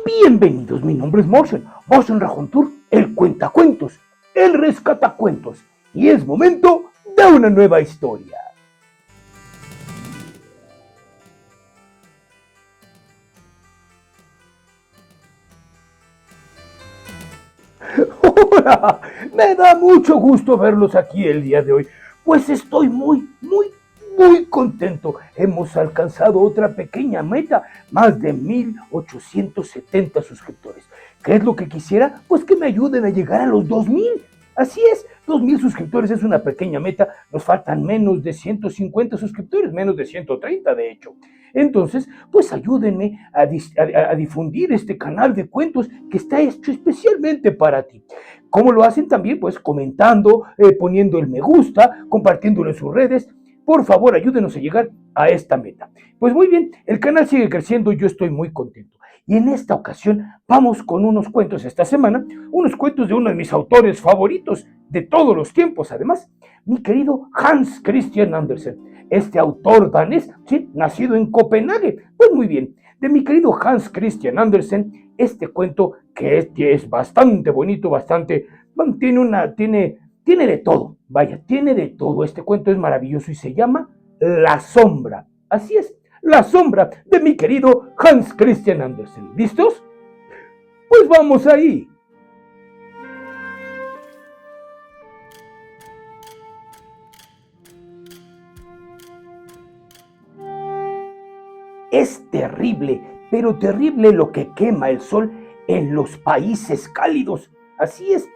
Bienvenidos, mi nombre es Motion Rajontur, el cuentacuentos, el rescatacuentos, y es momento de una nueva historia. Hola, me da mucho gusto verlos aquí el día de hoy, pues estoy muy contento. Hemos alcanzado otra pequeña meta, más de 1870 suscriptores. ¿Qué es lo que quisiera? Pues que me ayuden a llegar a los 2000. Así es, 2000 suscriptores es una pequeña meta. Nos faltan menos de 150 suscriptores, menos de 130 de hecho. Entonces, pues ayúdenme a difundir este canal de cuentos que está hecho especialmente para ti. ¿Cómo lo hacen? También pues comentando, poniendo el me gusta, compartiéndolo en sus redes. Por favor, ayúdenos a llegar a esta meta. Pues muy bien, el canal sigue creciendo y yo estoy muy contento. Y en esta ocasión vamos con unos cuentos esta semana, unos cuentos de uno de mis autores favoritos de todos los tiempos, además, mi querido Hans Christian Andersen, este autor danés, sí, nacido en Copenhague. Pues muy bien, de mi querido Hans Christian Andersen, este cuento que es bastante bonito, tiene de todo, vaya, tiene de todo. Este cuento es maravilloso y se llama La Sombra. Así es, La Sombra de mi querido Hans Christian Andersen. ¿Listos? Pues vamos ahí. Es terrible, pero terrible lo que quema el sol en los países cálidos. Así es,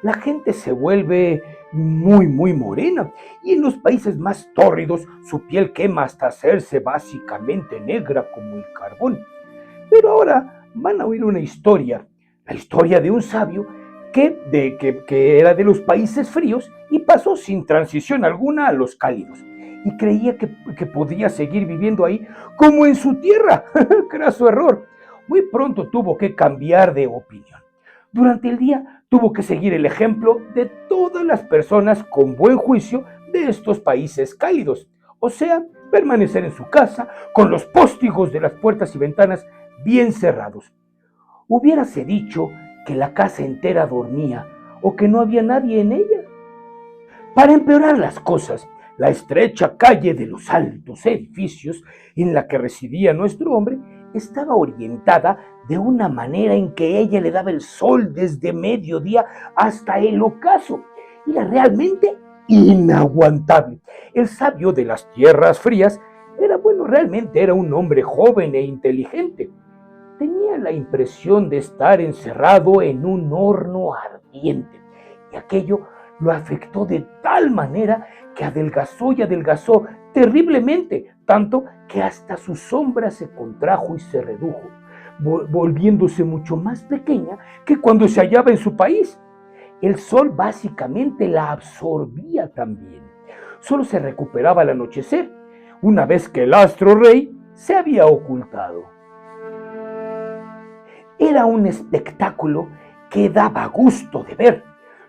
la gente se vuelve muy morena y en los países más tórridos su piel quema hasta hacerse básicamente negra como el carbón. Pero ahora van a oír una historia, la historia de un sabio que era de los países fríos y pasó sin transición alguna a los cálidos. Y creía que podía seguir viviendo ahí como en su tierra. Craso error. Muy pronto tuvo que cambiar de opinión. Durante el día tuvo que seguir el ejemplo de todas las personas con buen juicio de estos países cálidos. O sea, permanecer en su casa con los póstigos de las puertas y ventanas bien cerrados. Hubiérase dicho que la casa entera dormía o que no había nadie en ella. Para empeorar las cosas, la estrecha calle de los altos edificios en la que residía nuestro hombre estaba orientada de una manera en que ella le daba el sol desde mediodía hasta el ocaso. Era realmente inaguantable. El sabio de las tierras frías realmente era un hombre joven e inteligente. Tenía la impresión de estar encerrado en un horno ardiente y aquello lo afectó de tal manera que adelgazó y adelgazó terriblemente, tanto que hasta su sombra se contrajo y se redujo, volviéndose mucho más pequeña que cuando se hallaba en su país. El sol básicamente la absorbía también. Solo se recuperaba al anochecer, una vez que el astro rey se había ocultado. Era un espectáculo que daba gusto de ver.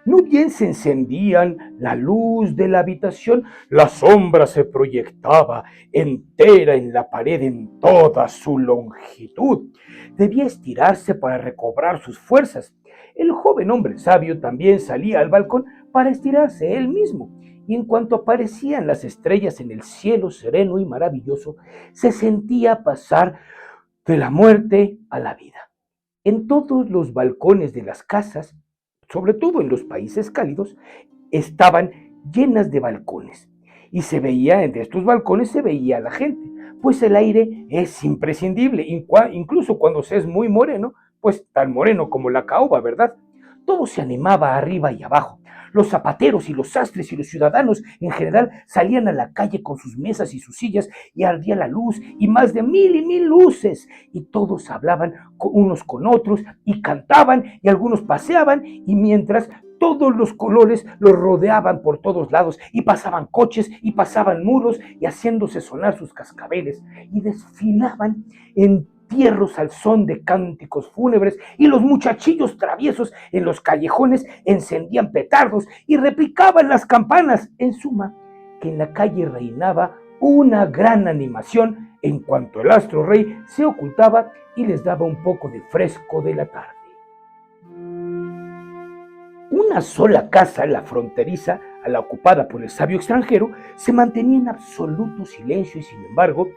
No bien se encendían la luz de la habitación, la sombra se proyectaba entera en la pared en toda su longitud. Debía estirarse para recobrar sus fuerzas. El joven hombre sabio también salía al balcón para estirarse él mismo. Y en cuanto aparecían las estrellas en el cielo sereno y maravilloso, se sentía pasar de la muerte a la vida. En todos los balcones de las casas, sobre todo en los países cálidos, estaban llenas de balcones. Y de estos balcones se veía a la gente, pues el aire es imprescindible, incluso cuando se es muy moreno, pues tan moreno como la caoba, ¿verdad? Todo se animaba arriba y abajo. Los zapateros y los sastres y los ciudadanos en general salían a la calle con sus mesas y sus sillas y ardía la luz y más de 1000 luces y todos hablaban unos con otros y cantaban y algunos paseaban y mientras todos los colores los rodeaban por todos lados y pasaban coches y pasaban muros y haciéndose sonar sus cascabeles y desfilaban en entierros al son de cánticos fúnebres y los muchachillos traviesos en los callejones encendían petardos y repicaban las campanas. En suma, que en la calle reinaba una gran animación en cuanto el astro rey se ocultaba y les daba un poco de fresco de la tarde. Una sola casa, la fronteriza, a la ocupada por el sabio extranjero, se mantenía en absoluto silencio y sin embargo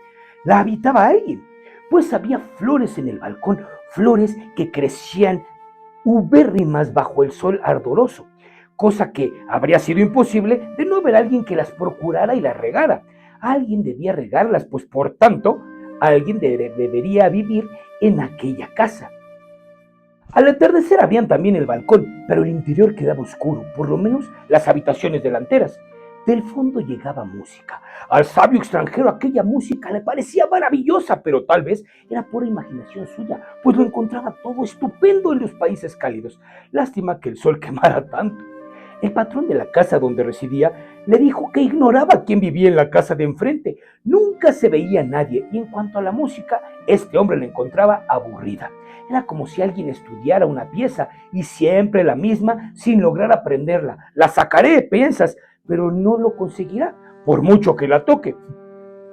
la habitaba alguien, pues había flores en el balcón, flores que crecían ubérrimas bajo el sol ardoroso, cosa que habría sido imposible de no haber alguien que las procurara y las regara. Alguien debía regarlas, pues por tanto, alguien debería vivir en aquella casa. Al atardecer abrían también el balcón, pero el interior quedaba oscuro, por lo menos las habitaciones delanteras. Del fondo llegaba música. Al sabio extranjero aquella música le parecía maravillosa, pero tal vez era pura imaginación suya, pues lo encontraba todo estupendo en los países cálidos. Lástima que el sol quemara tanto. El patrón de la casa donde residía le dijo que ignoraba quién vivía en la casa de enfrente. Nunca se veía nadie y en cuanto a la música, este hombre la encontraba aburrida. Era como si alguien estudiara una pieza y siempre la misma sin lograr aprenderla. La sacaré, piensas, pero no lo conseguirá, por mucho que la toque.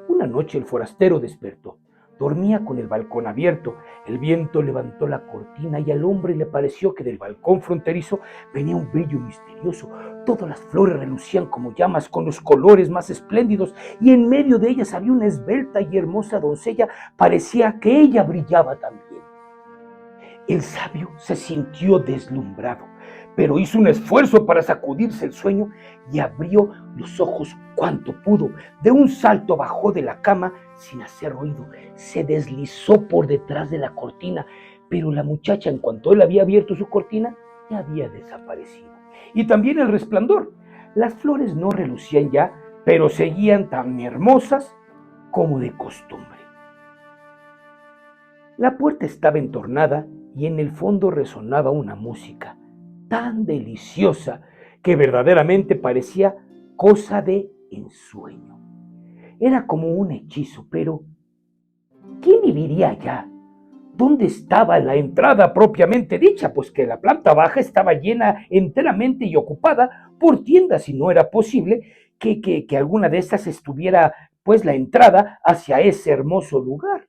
Una noche el forastero despertó. Dormía con el balcón abierto. El viento levantó la cortina y al hombre le pareció que del balcón fronterizo venía un brillo misterioso. Todas las flores relucían como llamas con los colores más espléndidos y en medio de ellas había una esbelta y hermosa doncella. Parecía que ella brillaba también. El sabio se sintió deslumbrado, pero hizo un esfuerzo para sacudirse el sueño y abrió los ojos cuanto pudo. De un salto bajó de la cama sin hacer ruido. Se deslizó por detrás de la cortina, pero la muchacha, en cuanto él había abierto su cortina, ya había desaparecido. Y también el resplandor. Las flores no relucían ya, pero seguían tan hermosas como de costumbre. La puerta estaba entornada y en el fondo resonaba una música tan deliciosa que verdaderamente parecía cosa de ensueño. Era como un hechizo, pero ¿quién viviría allá? ¿Dónde estaba la entrada propiamente dicha? Pues que la planta baja estaba llena enteramente y ocupada por tiendas y no era posible que alguna de estas estuviera pues la entrada hacia ese hermoso lugar.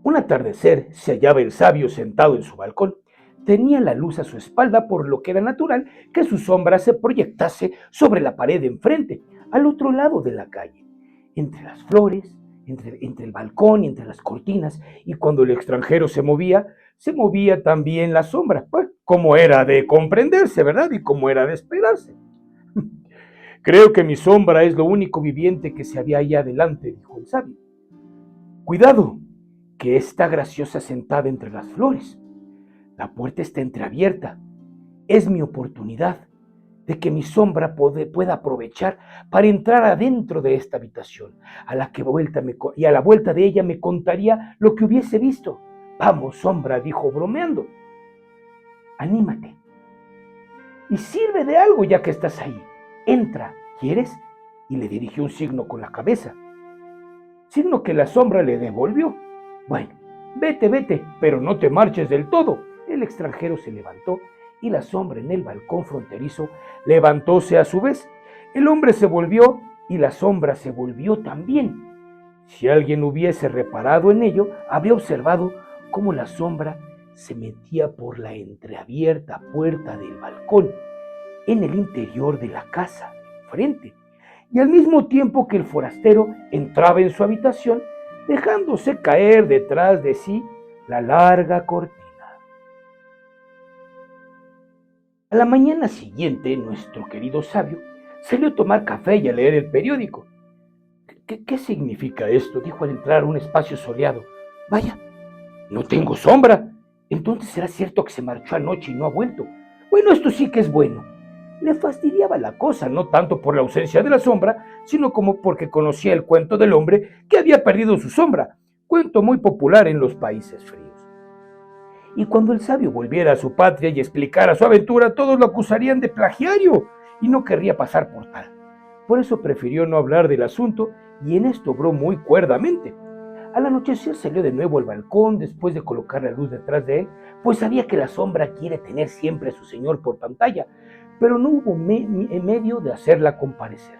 Un atardecer se hallaba el sabio sentado en su balcón. Tenía la luz a su espalda, por lo que era natural que su sombra se proyectase sobre la pared de enfrente, al otro lado de la calle, entre las flores, entre el balcón y entre las cortinas, y cuando el extranjero se movía también la sombra, pues, como era de comprenderse, ¿verdad? Y como era de esperarse. Creo que mi sombra es lo único viviente que se había ahí adelante, dijo el sabio. Cuidado, que está graciosa sentada entre las flores. La puerta está entreabierta. Es mi oportunidad de que mi sombra pueda aprovechar para entrar adentro de esta habitación, y a la vuelta de ella me contaría lo que hubiese visto. Vamos, sombra, dijo bromeando. Anímate y sirve de algo ya que estás ahí. Entra, ¿quieres? Y le dirigió un signo con la cabeza, signo que la sombra le devolvió. Bueno, vete, pero no te marches del todo. El extranjero se levantó y la sombra en el balcón fronterizo levantóse a su vez. El hombre se volvió y la sombra se volvió también. Si alguien hubiese reparado en ello, habría observado cómo la sombra se metía por la entreabierta puerta del balcón en el interior de la casa enfrente, y al mismo tiempo que el forastero entraba en su habitación, dejándose caer detrás de sí la larga cortina. A la mañana siguiente, nuestro querido sabio salió a tomar café y a leer el periódico. ¿Qué significa esto?, dijo al entrar a un espacio soleado. Vaya, no tengo sombra. Entonces será cierto que se marchó anoche y no ha vuelto. Bueno, esto sí que es bueno. Le fastidiaba la cosa, no tanto por la ausencia de la sombra, sino como porque conocía el cuento del hombre que había perdido su sombra, cuento muy popular en los países fríos. Y cuando el sabio volviera a su patria y explicara su aventura, todos lo acusarían de plagiario y no querría pasar por tal. Por eso prefirió no hablar del asunto y en esto obró muy cuerdamente. Al anochecer salió de nuevo al balcón después de colocar la luz detrás de él, pues sabía que la sombra quiere tener siempre a su señor por pantalla, pero no hubo medio de hacerla comparecer.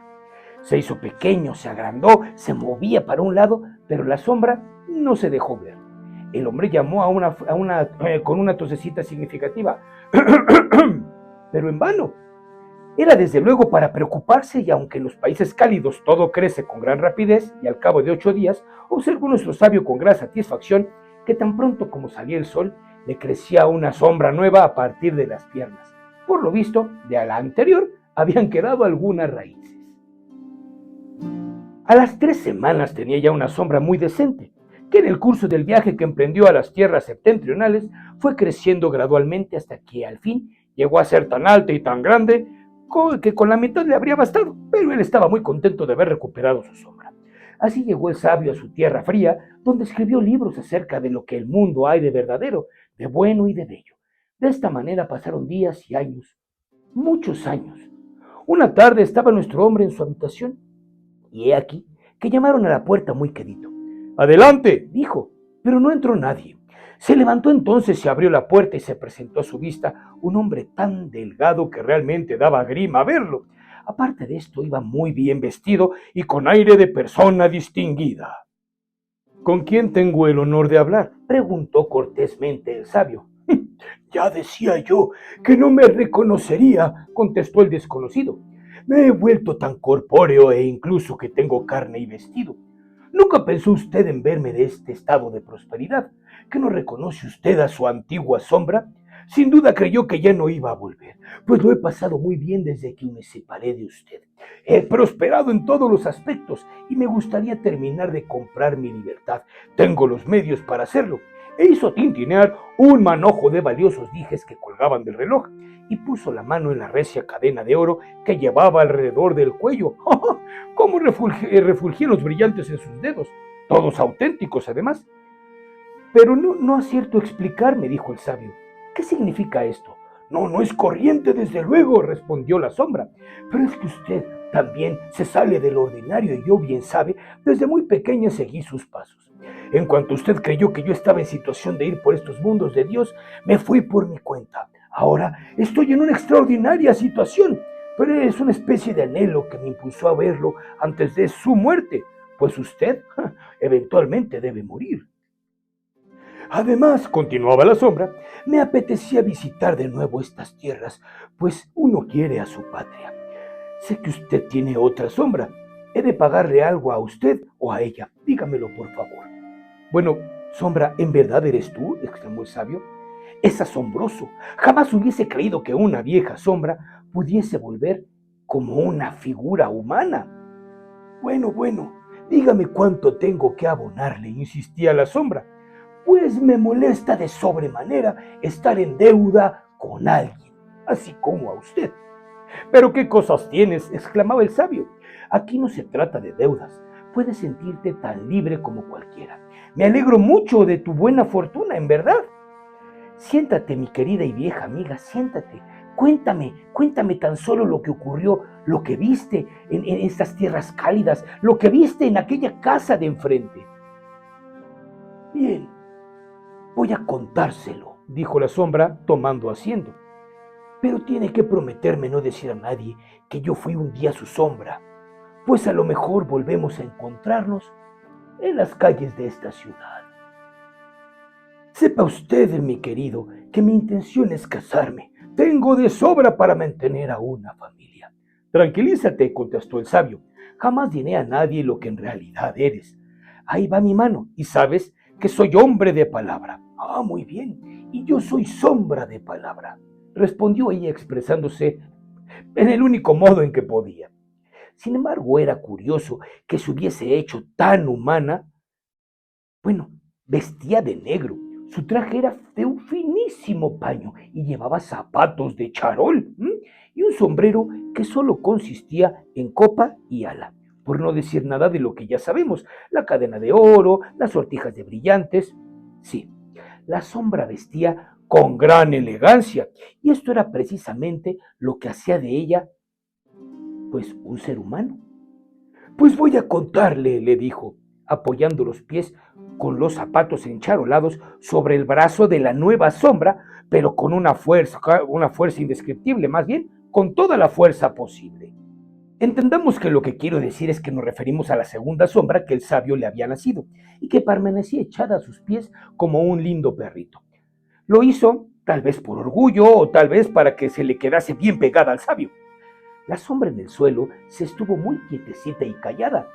Se hizo pequeño, se agrandó, se movía para un lado, pero la sombra no se dejó ver. El hombre llamó con una tosecita significativa, pero en vano. Era desde luego para preocuparse, y aunque en los países cálidos todo crece con gran rapidez, y al cabo de 8 días, observó nuestro sabio con gran satisfacción que tan pronto como salía el sol, le crecía una sombra nueva a partir de las piernas. Por lo visto, de la anterior habían quedado algunas raíces. A las 3 semanas tenía ya una sombra muy decente, que en el curso del viaje que emprendió a las tierras septentrionales fue creciendo gradualmente hasta que al fin llegó a ser tan alta y tan grande que con la mitad le habría bastado, pero él estaba muy contento de haber recuperado su sombra. Así llegó el sabio a su tierra fría, donde escribió libros acerca de lo que el mundo hay de verdadero, de bueno y de bello. De esta manera pasaron días y años, muchos años. Una tarde estaba nuestro hombre en su habitación, y he aquí que llamaron a la puerta muy quedito. «Adelante», dijo, pero no entró nadie. Se levantó entonces y abrió la puerta y se presentó a su vista un hombre tan delgado que realmente daba grima verlo. Aparte de esto, iba muy bien vestido y con aire de persona distinguida. «¿Con quién tengo el honor de hablar?», preguntó cortésmente el sabio. «Ya decía yo que no me reconocería», contestó el desconocido. «Me he vuelto tan corpóreo e incluso que tengo carne y vestido. ¿Nunca pensó usted en verme de este estado de prosperidad? ¿Que no reconoce usted a su antigua sombra? Sin duda creyó que ya no iba a volver, pues lo he pasado muy bien desde que me separé de usted. He prosperado en todos los aspectos y me gustaría terminar de comprar mi libertad. Tengo los medios para hacerlo». E hizo tintinear un manojo de valiosos dijes que colgaban del reloj y puso la mano en la recia cadena de oro que llevaba alrededor del cuello. ¡Cómo refulgían los brillantes en sus dedos! Todos auténticos, además. «Pero no acierto a explicarme», dijo el sabio. «¿Qué significa esto?». No es corriente, desde luego», respondió la sombra. «Pero es que usted también se sale del ordinario y yo, bien sabe, desde muy pequeña seguí sus pasos. En cuanto usted creyó que yo estaba en situación de ir por estos mundos de Dios, me fui por mi cuenta. Ahora estoy en una extraordinaria situación, pero es una especie de anhelo que me impulsó a verlo antes de su muerte, pues usted eventualmente debe morir. Además», continuaba la sombra, «me apetecía visitar de nuevo estas tierras, pues uno quiere a su patria. Sé que usted tiene otra sombra. ¿He de pagarle algo a usted o a ella? Dígamelo, por favor». «Bueno, sombra, ¿en verdad eres tú?», exclamó el sabio. «Es asombroso. Jamás hubiese creído que una vieja sombra pudiese volver como una figura humana». Bueno, dígame cuánto tengo que abonarle», insistía la sombra, «pues me molesta de sobremanera estar en deuda con alguien, así como a usted». «¿Pero qué cosas tienes?», exclamaba el sabio. «Aquí no se trata de deudas. Puedes sentirte tan libre como cualquiera. Me alegro mucho de tu buena fortuna, en verdad». «Siéntate, mi querida y vieja amiga, siéntate. Cuéntame tan solo lo que ocurrió, lo que viste en estas tierras cálidas, lo que viste en aquella casa de enfrente». «Bien, voy a contárselo», dijo la sombra, tomando asiento. «Pero tiene que prometerme no decir a nadie que yo fui un día su sombra, pues a lo mejor volvemos a encontrarnos en las calles de esta ciudad. Sepa usted, mi querido, que mi intención es casarme. Tengo de sobra para mantener a una familia». «Tranquilízate», contestó el sabio. «Jamás diré a nadie lo que en realidad eres. Ahí va mi mano, y sabes que soy hombre de palabra». «Ah, muy bien, y yo soy sombra de palabra», respondió ella expresándose en el único modo en que podía. Sin embargo, era curioso que se hubiese hecho tan humana. Bueno, vestía de negro, su traje era de un finísimo paño y llevaba zapatos de charol, y un sombrero que solo consistía en copa y ala, por no decir nada de lo que ya sabemos, la cadena de oro, las sortijas de brillantes. Sí, la sombra vestía con gran elegancia, y esto era precisamente lo que hacía de ella, pues, un ser humano. «Pues voy a contarle», le dijo, apoyando los pies con los zapatos encharolados sobre el brazo de la nueva sombra, pero con una fuerza indescriptible, más bien con toda la fuerza posible. Entendamos que lo que quiero decir es que nos referimos a la segunda sombra que el sabio le había nacido y que permanecía echada a sus pies como un lindo perrito. Lo hizo tal vez por orgullo o tal vez para que se le quedase bien pegada al sabio. La sombra en el suelo se estuvo muy quietecita y callada.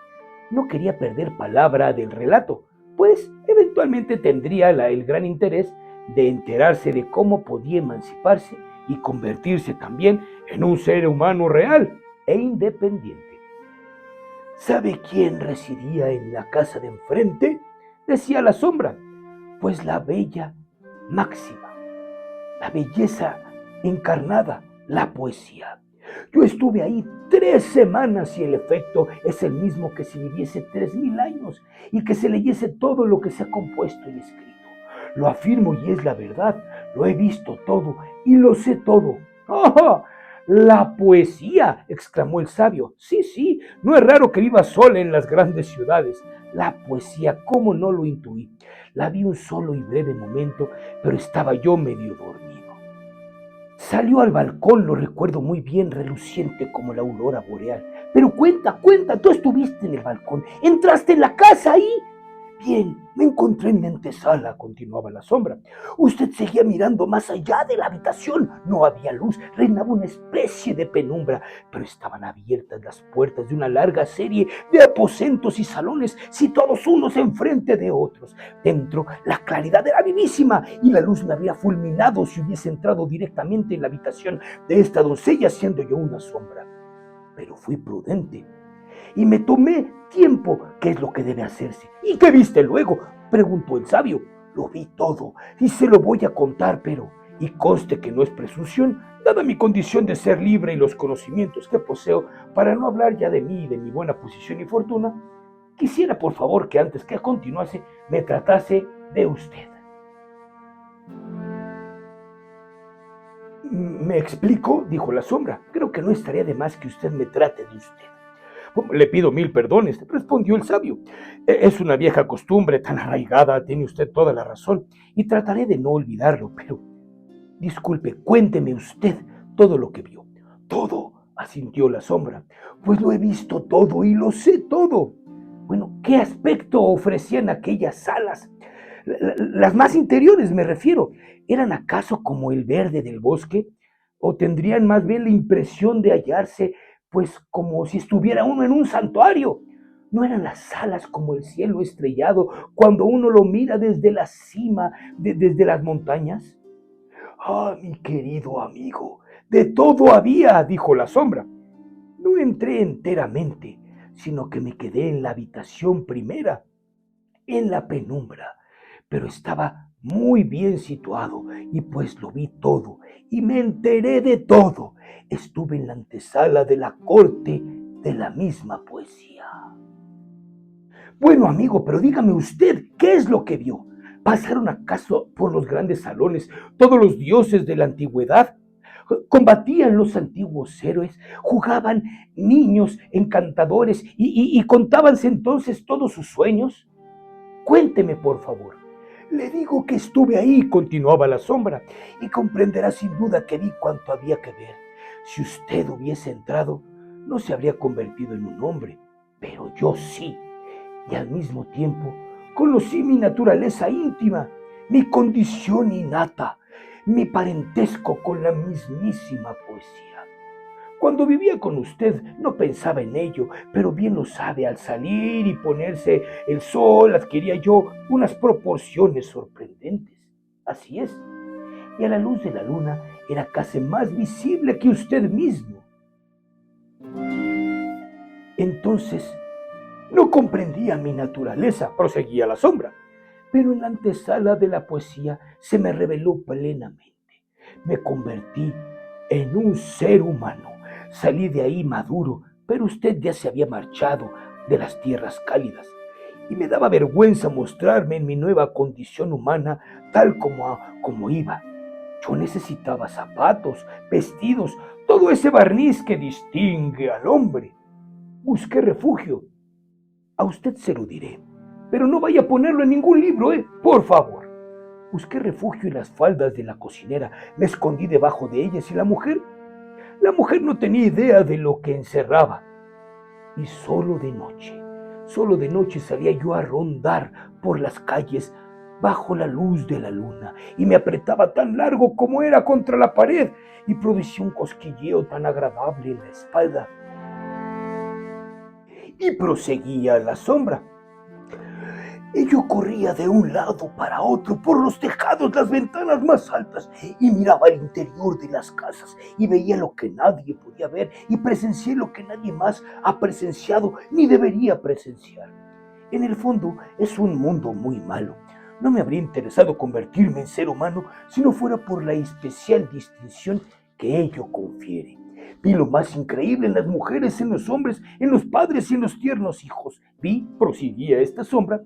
No quería perder palabra del relato, pues eventualmente tendría el gran interés de enterarse de cómo podía emanciparse y convertirse también en un ser humano real e independiente. ¿Sabe quién residía en la casa de enfrente? Decía la sombra. Pues la bella máxima, la belleza encarnada, la poesía. Yo estuve ahí 3 semanas y el efecto es el mismo que si viviese 3000 años y que se leyese todo lo que se ha compuesto y escrito. Lo afirmo y es la verdad. Lo he visto todo y lo sé todo. ¡Oh! La poesía, exclamó el sabio. Sí, sí, no es raro que viva sola en las grandes ciudades. La poesía, ¿cómo no lo intuí? La vi un solo y breve momento, pero estaba yo medio dormido. Salió al balcón, lo recuerdo muy bien, reluciente como la aurora boreal. Pero cuenta, cuenta, tú estuviste en el balcón, entraste en la casa ahí. Bien, me encontré en la antesala, continuaba la sombra. Usted seguía mirando más allá de la habitación. No había luz, reinaba una especie de penumbra, pero estaban abiertas las puertas de una larga serie de aposentos y salones, situados unos enfrente de otros. Dentro, la claridad era vivísima y la luz me habría fulminado si hubiese entrado directamente en la habitación de esta doncella, siendo yo una sombra. Pero fui prudente y me tomé tiempo. ¿Qué es lo que debe hacerse? ¿Y qué viste luego? Preguntó el sabio. Lo vi todo y se lo voy a contar, pero, y conste que no es presunción, dada mi condición de ser libre y los conocimientos que poseo, para no hablar ya de mí y de mi buena posición y fortuna, quisiera por favor que antes que continuase me tratase de usted. ¿Me explico? Dijo la sombra. Creo que no estaría de más que usted me trate de usted. Le pido 1000 perdones, respondió el sabio. Es una vieja costumbre tan arraigada, tiene usted toda la razón, y trataré de no olvidarlo, pero disculpe, cuénteme usted todo lo que vio. Todo, asintió la sombra, pues lo he visto todo y lo sé todo. Bueno, ¿qué aspecto ofrecían aquellas salas? Las más interiores me refiero. ¿Eran acaso como el verde del bosque? ¿O tendrían más bien la impresión de hallarse, pues, como si estuviera uno en un santuario? ¿No eran las salas como el cielo estrellado cuando uno lo mira desde la cima, desde las montañas? Ah, mi querido amigo, de todo había, dijo la sombra. No entré enteramente, sino que me quedé en la habitación primera, en la penumbra, pero estaba muy bien situado y pues lo vi todo y me enteré de todo. Estuve en la antesala de la corte de la misma poesía. Bueno, amigo, pero dígame usted, ¿qué es lo que vio? ¿Pasaron acaso por los grandes salones todos los dioses de la antigüedad? ¿Combatían los antiguos héroes? ¿Jugaban niños encantadores y contábanse entonces todos sus sueños? Cuénteme, por favor. Le digo que estuve ahí, continuaba la sombra, y comprenderá sin duda que vi cuanto había que ver. Si usted hubiese entrado, no se habría convertido en un hombre, pero yo sí, y al mismo tiempo conocí mi naturaleza íntima, mi condición innata, mi parentesco con la mismísima poesía. Cuando vivía con usted no pensaba en ello, pero bien lo sabe, al salir y ponerse el sol adquiría yo unas proporciones sorprendentes. Así es, y a la luz de la luna era casi más visible que usted mismo. Entonces, no comprendía mi naturaleza, proseguía la sombra, pero en la antesala de la poesía se me reveló plenamente. Me convertí en un ser humano. Salí de ahí maduro, pero usted ya se había marchado de las tierras cálidas y me daba vergüenza mostrarme en mi nueva condición humana tal como iba. Yo necesitaba zapatos, vestidos, todo ese barniz que distingue al hombre. Busqué refugio. A usted se lo diré, pero no vaya a ponerlo en ningún libro, por favor. Busqué refugio en las faldas de la cocinera, me escondí debajo de ellas y la mujer no tenía idea de lo que encerraba. y solo de noche salía yo a rondar por las calles bajo la luz de la luna y me apretaba tan largo como era contra la pared y producía un cosquilleo tan agradable en la espalda y proseguía la sombra. Yo corría de un lado para otro por los tejados, las ventanas más altas, y miraba el interior de las casas y veía lo que nadie podía ver y presencié lo que nadie más ha presenciado ni debería presenciar. En el fondo es un mundo muy malo. No me habría interesado convertirme en ser humano si no fuera por la especial distinción que ello confiere. Vi lo más increíble en las mujeres, en los hombres, en los padres y en los tiernos hijos. Vi, prosiguía esta sombra,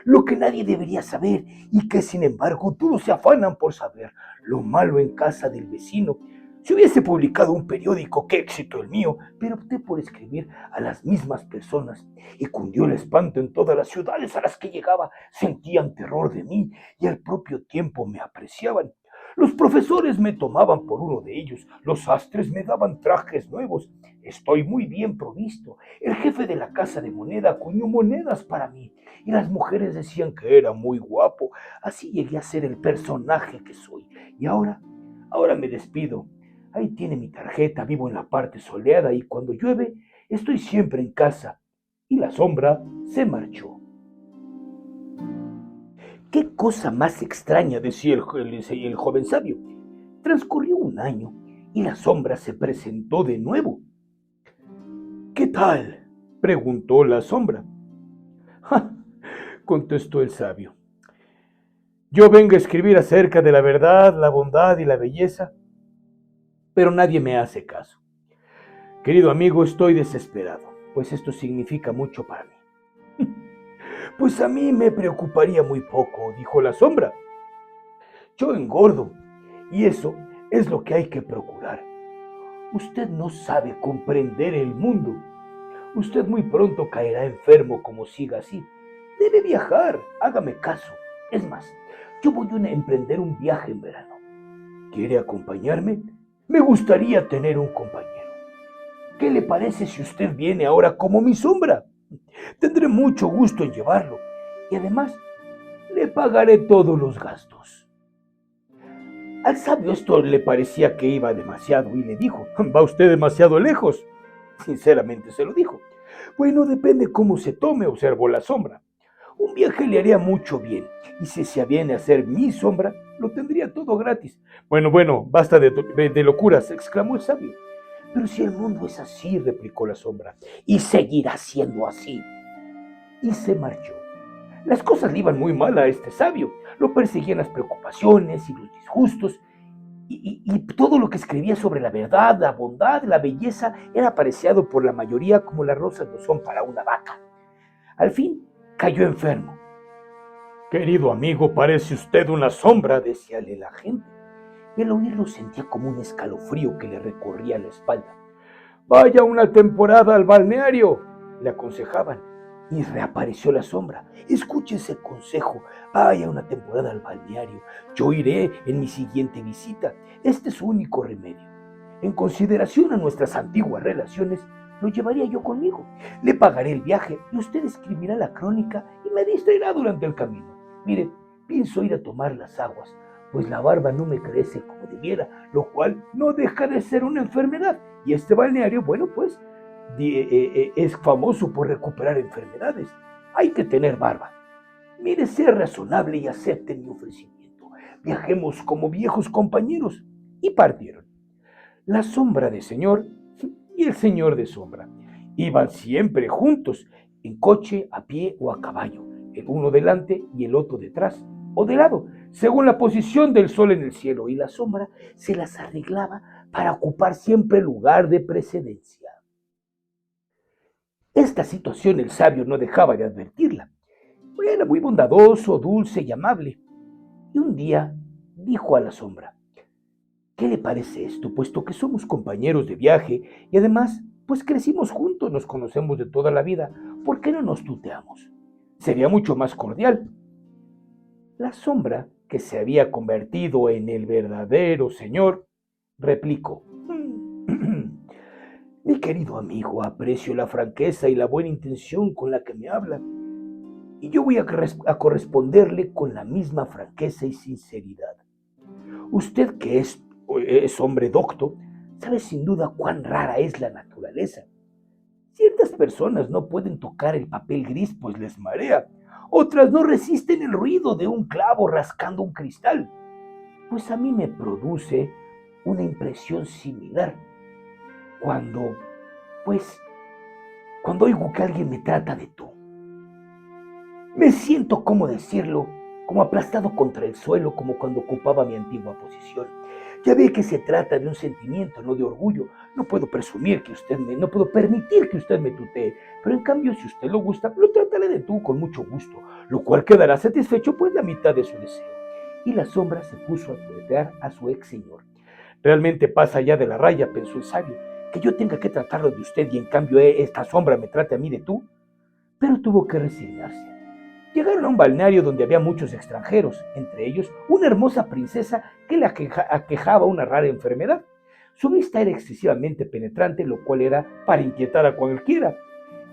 lo que nadie debería saber y que sin embargo todos se afanan por saber, lo malo en casa del vecino. Si hubiese publicado un periódico, qué éxito el mío, pero opté por escribir a las mismas personas y cundió el espanto en todas las ciudades a las que llegaba. Sentían terror de mí y al propio tiempo me apreciaban. Los profesores me tomaban por uno de ellos, los sastres me daban trajes nuevos. Estoy muy bien provisto. El jefe de la casa de moneda acuñó monedas para mí y las mujeres decían que era muy guapo. Así llegué a ser el personaje que soy. Y ahora me despido. Ahí tiene mi tarjeta, vivo en la parte soleada y cuando llueve estoy siempre en casa. Y la sombra se marchó. ¡Qué cosa más extraña!, decía el joven sabio. Transcurrió un año y la sombra se presentó de nuevo. ¿Qué tal?, preguntó la sombra. ¡Ja!, contestó el sabio. Yo vengo a escribir acerca de la verdad, la bondad y la belleza, pero nadie me hace caso. Querido amigo, estoy desesperado, pues esto significa mucho para mí. Pues a mí me preocuparía muy poco, dijo la sombra. Yo engordo, y eso es lo que hay que procurar. Usted no sabe comprender el mundo. Usted muy pronto caerá enfermo como siga así. Debe viajar, hágame caso. Es más, yo voy a emprender un viaje en verano. ¿Quiere acompañarme? Me gustaría tener un compañero. ¿Qué le parece si usted viene ahora como mi sombra? Tendré mucho gusto en llevarlo y además le pagaré todos los gastos. Al sabio esto le parecía que iba demasiado y le dijo, ¿va usted demasiado lejos? Sinceramente se lo dijo. Bueno, depende cómo se tome, observó la sombra. Un viaje le haría mucho bien y si se viene a ser mi sombra, lo tendría todo gratis. Bueno, basta de locuras, exclamó el sabio. Pero si el mundo es así, replicó la sombra, y seguirá siendo así. Y se marchó. Las cosas le iban muy mal a este sabio. Lo perseguían las preocupaciones y los disgustos, y todo lo que escribía sobre la verdad, la bondad, la belleza, era apreciado por la mayoría como las rosas lo son para una vaca. Al fin, cayó enfermo. Querido amigo, parece usted una sombra, decíale la gente. Y al oírlo sentía como un escalofrío que le recorría la espalda. Vaya una temporada al balneario, le aconsejaban. Y reapareció la sombra. Escuche ese consejo. Vaya una temporada al balneario. Yo iré en mi siguiente visita. Este es su único remedio. En consideración a nuestras antiguas relaciones, lo llevaría yo conmigo. Le pagaré el viaje y usted escribirá la crónica y me distraerá durante el camino. Mire, pienso ir a tomar las aguas, pues la barba no me crece como debiera, lo cual no deja de ser una enfermedad. Y este balneario, bueno, pues es famoso por recuperar enfermedades. Hay que tener barba. Mire, sea razonable y acepte mi ofrecimiento. Viajemos como viejos compañeros. Y partieron. La sombra de señor y el señor de sombra iban siempre juntos, en coche, a pie o a caballo, el uno delante y el otro detrás o de lado, según la posición del sol en el cielo, y la sombra se las arreglaba para ocupar siempre el lugar de precedencia. Esta situación el sabio no dejaba de advertirla. Era muy bondadoso, dulce y amable. Y un día dijo a la sombra, ¿qué le parece esto? Puesto que somos compañeros de viaje y además, pues crecimos juntos, nos conocemos de toda la vida, ¿por qué no nos tuteamos? Sería mucho más cordial. La sombra, que se había convertido en el verdadero señor, replicó, Mi querido amigo, aprecio la franqueza y la buena intención con la que me habla, y yo voy a corresponderle con la misma franqueza y sinceridad. Usted que es hombre docto, sabe sin duda cuán rara es la naturaleza. Ciertas personas no pueden tocar el papel gris pues les marea. Otras no resisten el ruido de un clavo rascando un cristal. Pues a mí me produce una impresión similar cuando, pues, cuando oigo que alguien me trata de tú. Me siento, como decirlo, como aplastado contra el suelo, como cuando ocupaba mi antigua posición. Ya ve que se trata de un sentimiento, no de orgullo. No puedo permitir que usted me tutee, pero en cambio, si usted lo gusta, lo trataré de tú con mucho gusto, lo cual quedará satisfecho pues la mitad de su deseo. Y la sombra se puso a tutear a su ex señor. Realmente pasa ya de la raya, pensó el sabio, que yo tenga que tratarlo de usted y en cambio esta sombra me trate a mí de tú. Pero tuvo que resignarse. Llegaron a un balneario donde había muchos extranjeros, entre ellos una hermosa princesa que le aquejaba una rara enfermedad. Su vista era excesivamente penetrante, lo cual era para inquietar a cualquiera,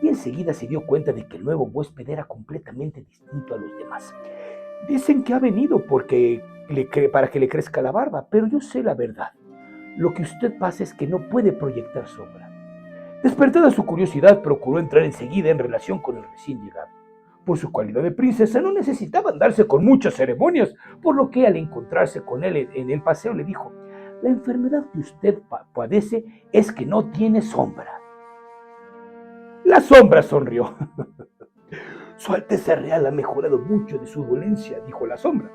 y enseguida se dio cuenta de que el nuevo huésped era completamente distinto a los demás. Dicen que ha venido para que le crezca la barba, pero yo sé la verdad. Lo que usted pasa es que no puede proyectar sombra. Despertada su curiosidad, procuró entrar enseguida en relación con el recién llegado. Por su cualidad de princesa no necesitaba andarse con muchas ceremonias, por lo que al encontrarse con él en el paseo le dijo: la enfermedad que usted padece es que no tiene sombra. La sombra sonrió. Su Alteza Real ha mejorado mucho de su dolencia, dijo la sombra.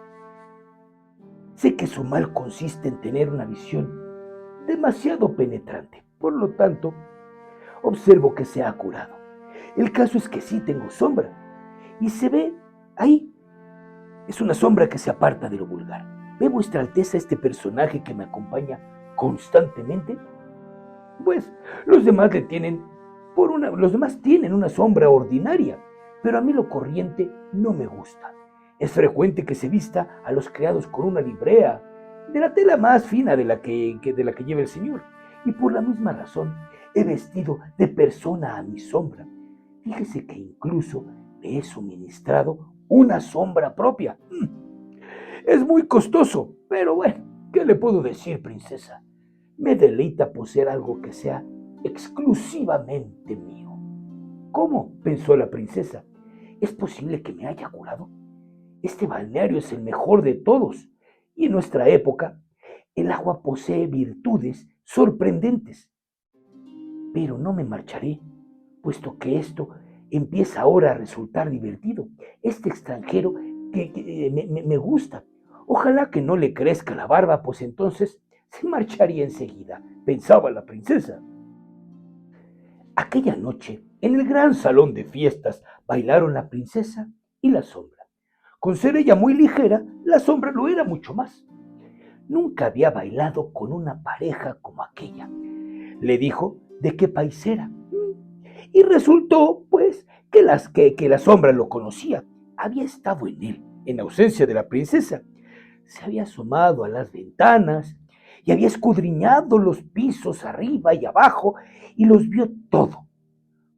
Sé que su mal consiste en tener una visión demasiado penetrante, por lo tanto, observo que se ha curado. El caso es que sí tengo sombra, y se ve ahí. Es una sombra que se aparta de lo vulgar. ¿Ve vuestra Alteza este personaje que me acompaña constantemente? Pues los demás tienen una sombra ordinaria, pero a mí lo corriente no me gusta. Es frecuente que se vista a los criados con una librea de la tela más fina de la que lleva el señor, y por la misma razón he vestido de persona a mi sombra. Fíjese que incluso le he suministrado una sombra propia. Es muy costoso, pero bueno, ¿qué le puedo decir, princesa? Me deleita poseer algo que sea exclusivamente mío. ¿Cómo?, pensó la princesa. ¿Es posible que me haya curado? Este balneario es el mejor de todos, y en nuestra época el agua posee virtudes sorprendentes. Pero no me marcharé, puesto que esto empieza ahora a resultar divertido. Este extranjero que me gusta. Ojalá que no le crezca la barba, pues entonces se marcharía enseguida, pensaba la princesa. Aquella noche, en el gran salón de fiestas, bailaron la princesa y la sombra. Con ser ella muy ligera, la sombra lo era mucho más. Nunca había bailado con una pareja como aquella. Le dijo de qué país era. Y resultó, pues, que la sombra lo conocía. Había estado en él, en ausencia de la princesa. Se había asomado a las ventanas y había escudriñado los pisos arriba y abajo y los vio todo.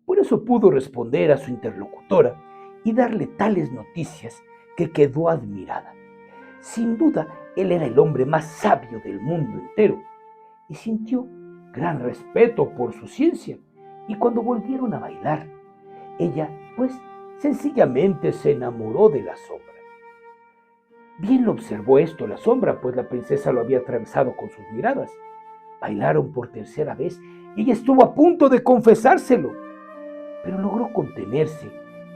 Por eso pudo responder a su interlocutora y darle tales noticias que quedó admirada. Sin duda, él era el hombre más sabio del mundo entero y sintió gran respeto por su ciencia. Y cuando volvieron a bailar, ella, pues, sencillamente se enamoró de la sombra. Bien lo observó esto la sombra, pues la princesa lo había atravesado con sus miradas. Bailaron por tercera vez y ella estuvo a punto de confesárselo, pero logró contenerse,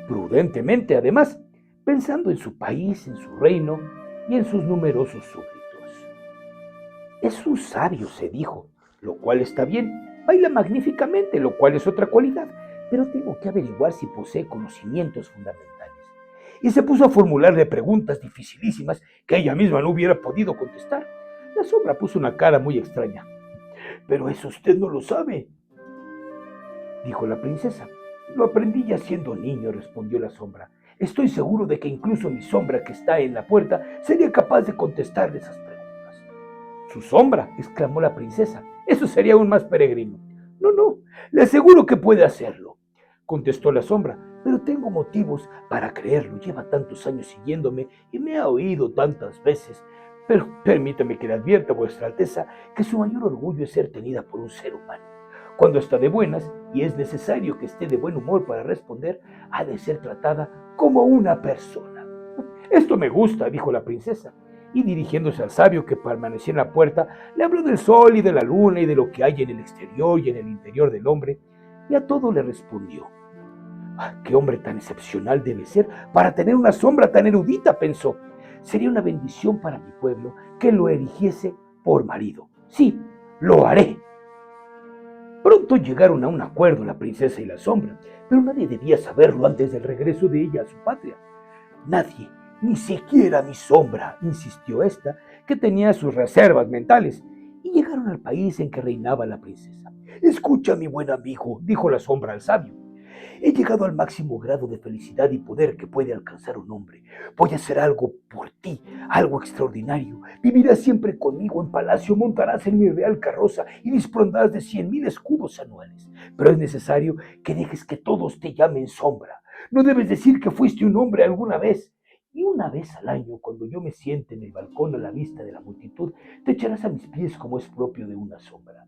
prudentemente además, pensando en su país, en su reino y en sus numerosos súbditos. Es un sabio, se dijo, lo cual está bien. Baila magníficamente, lo cual es otra cualidad, pero tengo que averiguar si posee conocimientos fundamentales. Y se puso a formularle preguntas dificilísimas que ella misma no hubiera podido contestar. La sombra puso una cara muy extraña. Pero eso usted no lo sabe, dijo la princesa. Lo aprendí ya siendo niño, respondió la sombra. Estoy seguro de que incluso mi sombra que está en la puerta sería capaz de contestarle esas preguntas. Su sombra, exclamó la princesa. Eso sería aún más peregrino. no, le aseguro que puede hacerlo, contestó la sombra, pero tengo motivos para creerlo. Lleva tantos años siguiéndome y me ha oído tantas veces. Pero permítame que le advierta, vuestra Alteza, que su mayor orgullo es ser tenida por un ser humano. Cuando está de buenas, y es necesario que esté de buen humor para responder, ha de ser tratada como una persona. Esto me gusta, dijo la princesa, y dirigiéndose al sabio que permanecía en la puerta, le habló del sol y de la luna y de lo que hay en el exterior y en el interior del hombre, y a todo le respondió. ¡Qué hombre tan excepcional debe ser para tener una sombra tan erudita!, pensó. Sería una bendición para mi pueblo que lo erigiese por marido. Sí, lo haré. Pronto llegaron a un acuerdo la princesa y la sombra, pero nadie debía saberlo antes del regreso de ella a su patria. Nadie, ni siquiera mi sombra, insistió ésta, que tenía sus reservas mentales, y llegaron al país en que reinaba la princesa. Escucha, mi buen amigo, dijo la sombra al sabio. He llegado al máximo grado de felicidad y poder que puede alcanzar un hombre. Voy a hacer algo por ti, algo extraordinario. Vivirás siempre conmigo en palacio, montarás en mi real carroza y dispondrás de 100,000 escudos anuales. Pero es necesario que dejes que todos te llamen sombra. No debes decir que fuiste un hombre alguna vez. Y una vez al año, cuando yo me siente en el balcón a la vista de la multitud, te echarás a mis pies como es propio de una sombra.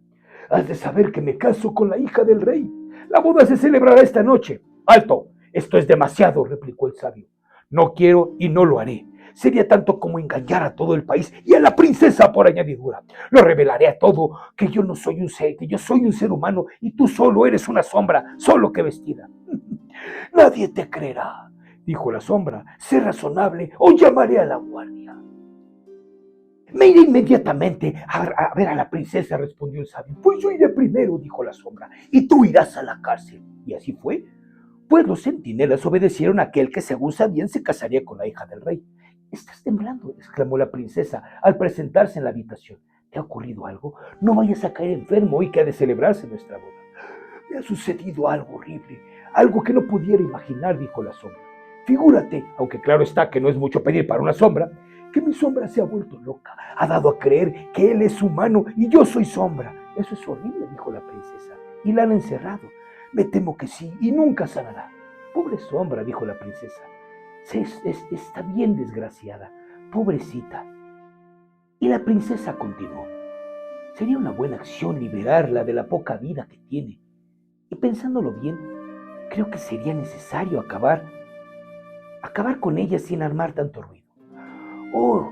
Has de saber que me caso con la hija del rey. La boda se celebrará esta noche. ¡Alto! Esto es demasiado, replicó el sabio. No quiero y no lo haré. Sería tanto como engañar a todo el país y a la princesa por añadidura. Lo revelaré a todo que yo no soy un ser, que yo soy un ser humano y tú solo eres una sombra, solo que vestida. Nadie te creerá, dijo la sombra. Sé razonable o llamaré a la guardia. Me iré inmediatamente a ver a la princesa, respondió el sabio. Pues yo iré primero, dijo la sombra, y tú irás a la cárcel. Y así fue. Pues los centinelas obedecieron a aquel que, según sabían, se casaría con la hija del rey. Estás temblando, exclamó la princesa al presentarse en la habitación. ¿Te ha ocurrido algo? No vayas a caer enfermo hoy que ha de celebrarse nuestra boda. Me ha sucedido algo horrible, algo que no pudiera imaginar, dijo la sombra. Figúrate, aunque claro está que no es mucho pedir para una sombra, que mi sombra se ha vuelto loca, ha dado a creer que él es humano y yo soy sombra. Eso es horrible, dijo la princesa, y la han encerrado. Me temo que sí, y nunca sanará. Pobre sombra, dijo la princesa, está bien desgraciada, pobrecita. Y la princesa continuó. Sería una buena acción liberarla de la poca vida que tiene. Y pensándolo bien, creo que sería necesario acabar con ella sin armar tanto ruido. Oh,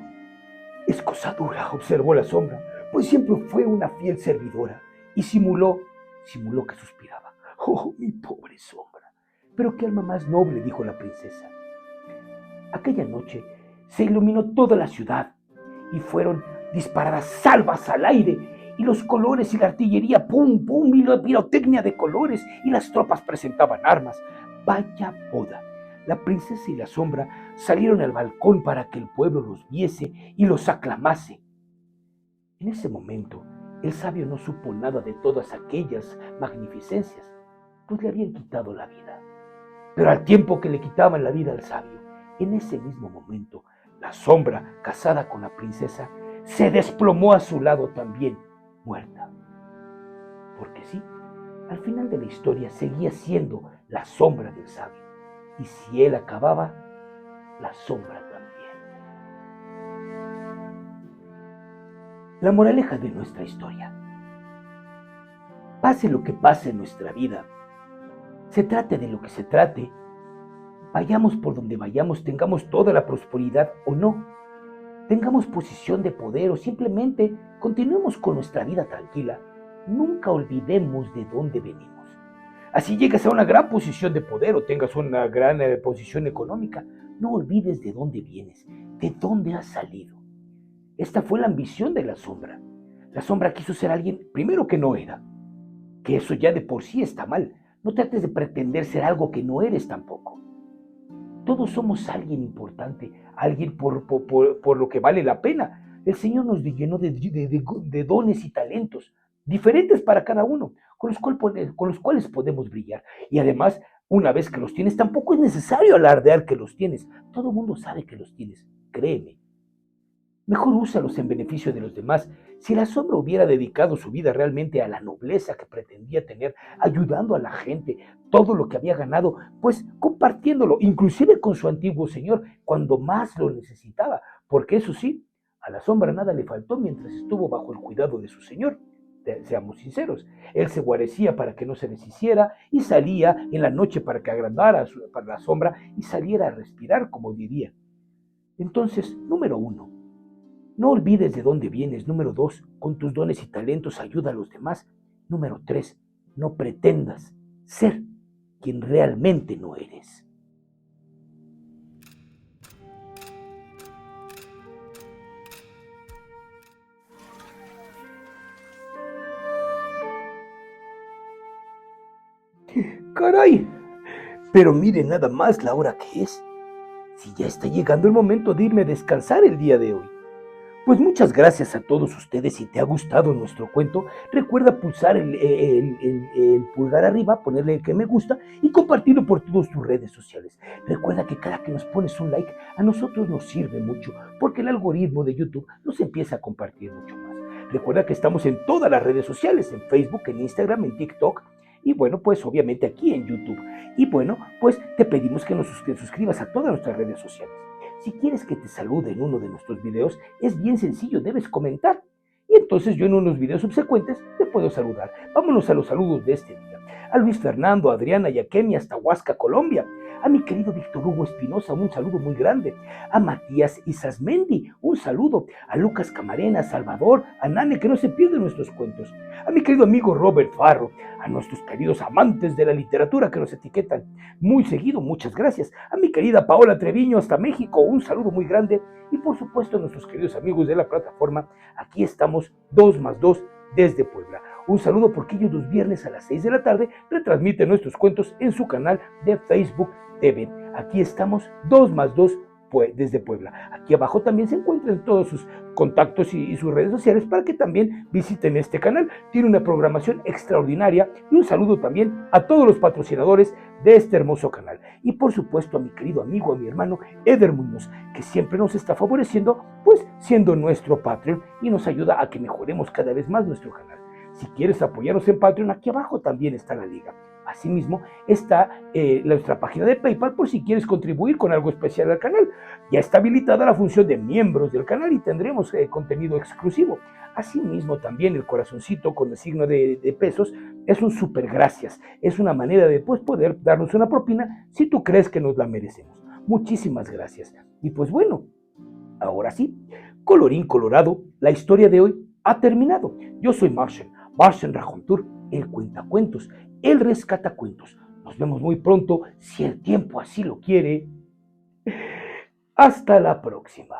es cosa dura, observó la sombra, pues siempre fue una fiel servidora y simuló que suspiraba. Oh, mi pobre sombra. Pero qué alma más noble, dijo la princesa. Aquella noche se iluminó toda la ciudad y fueron disparadas salvas al aire y los colores y la artillería, pum, pum, y la pirotecnia de colores y las tropas presentaban armas. Vaya boda. La princesa y la sombra salieron al balcón para que el pueblo los viese y los aclamase. En ese momento, el sabio no supo nada de todas aquellas magnificencias, pues le habían quitado la vida. Pero al tiempo que le quitaban la vida al sabio, en ese mismo momento, la sombra, casada con la princesa, se desplomó a su lado también, muerta. Porque sí, al final de la historia seguía siendo la sombra del sabio. Y si él acababa, la sombra también. La moraleja de nuestra historia. Pase lo que pase en nuestra vida, se trate de lo que se trate, vayamos por donde vayamos, tengamos toda la prosperidad o no, tengamos posición de poder o simplemente continuemos con nuestra vida tranquila, nunca olvidemos de dónde venimos. Así llegues a una gran posición de poder o tengas una gran posición económica, no olvides de dónde vienes, de dónde has salido. Esta fue la ambición de la sombra. La sombra quiso ser alguien, primero, que no era, que eso ya de por sí está mal. No trates de pretender ser algo que no eres tampoco. Todos somos alguien importante, alguien por lo que vale la pena. El Señor nos llenó de dones y talentos diferentes para cada uno, con los cuales podemos brillar. Y además, una vez que los tienes, tampoco es necesario alardear que los tienes. Todo el mundo sabe que los tienes, créeme. Mejor úsalos en beneficio de los demás. Si la sombra hubiera dedicado su vida realmente a la nobleza que pretendía tener, ayudando a la gente, todo lo que había ganado, pues compartiéndolo, inclusive con su antiguo señor, cuando más lo necesitaba, porque eso sí, a la sombra nada le faltó mientras estuvo bajo el cuidado de su señor. Seamos sinceros, él se guarecía para que no se deshiciera y salía en la noche para que agradara para la sombra y saliera a respirar, como diría. Entonces, número uno, no olvides de dónde vienes. Número dos, con tus dones y talentos ayuda a los demás. Número tres, no pretendas ser quien realmente no eres. Caray, pero mire nada más la hora que es. Si ya está llegando el momento de irme a descansar el día de hoy. Pues muchas gracias a todos ustedes. Si te ha gustado nuestro cuento, recuerda pulsar el pulgar arriba, ponerle el que me gusta y compartirlo por todas tus redes sociales. Recuerda que cada que nos pones un like, a nosotros nos sirve mucho, porque el algoritmo de YouTube nos empieza a compartir mucho más. Recuerda que estamos en todas las redes sociales, en Facebook, en Instagram, en TikTok, y bueno, pues obviamente aquí en YouTube. Y bueno, pues te pedimos que te suscribas a todas nuestras redes sociales. Si quieres que te salude en uno de nuestros videos, es bien sencillo, debes comentar. Y entonces yo en unos videos subsecuentes te puedo saludar. Vámonos a los saludos de este día. A Luis Fernando, a Adriana y a Kemi hasta Huasca, Colombia. A mi querido Víctor Hugo Espinosa, un saludo muy grande. A Matías Isasmendi, un saludo. A Lucas Camarena, a Salvador, a Nane, que no se pierden nuestros cuentos. A mi querido amigo Robert Farro, a nuestros queridos amantes de la literatura que nos etiquetan muy seguido, muchas gracias. A mi querida Paola Treviño hasta México, un saludo muy grande. Y por supuesto a nuestros queridos amigos de la plataforma, aquí estamos 2 más 2 desde Puebla. Un saludo porque ellos los viernes a las 6 de la tarde retransmiten nuestros cuentos en su canal de Facebook TV. Aquí estamos 2 más 2 desde Puebla. Aquí abajo también se encuentran todos sus contactos y sus redes sociales para que también visiten este canal. Tiene una programación extraordinaria y un saludo también a todos los patrocinadores de este hermoso canal. Y por supuesto a mi querido amigo, a mi hermano Eder Muñoz, que siempre nos está favoreciendo, pues siendo nuestro Patreon y nos ayuda a que mejoremos cada vez más nuestro canal. Si quieres apoyarnos en Patreon, aquí abajo también está la liga. Asimismo, está nuestra página de PayPal por si quieres contribuir con algo especial al canal. Ya está habilitada la función de miembros del canal y tendremos contenido exclusivo. Asimismo, también el corazoncito con el signo de pesos es un súper gracias. Es una manera de poder darnos una propina si tú crees que nos la merecemos. Muchísimas gracias. Y pues bueno, ahora sí, colorín colorado, la historia de hoy ha terminado. Yo soy Martian Rajontur, el cuentacuentos, el rescatacuentos. Nos vemos muy pronto, si el tiempo así lo quiere. Hasta la próxima.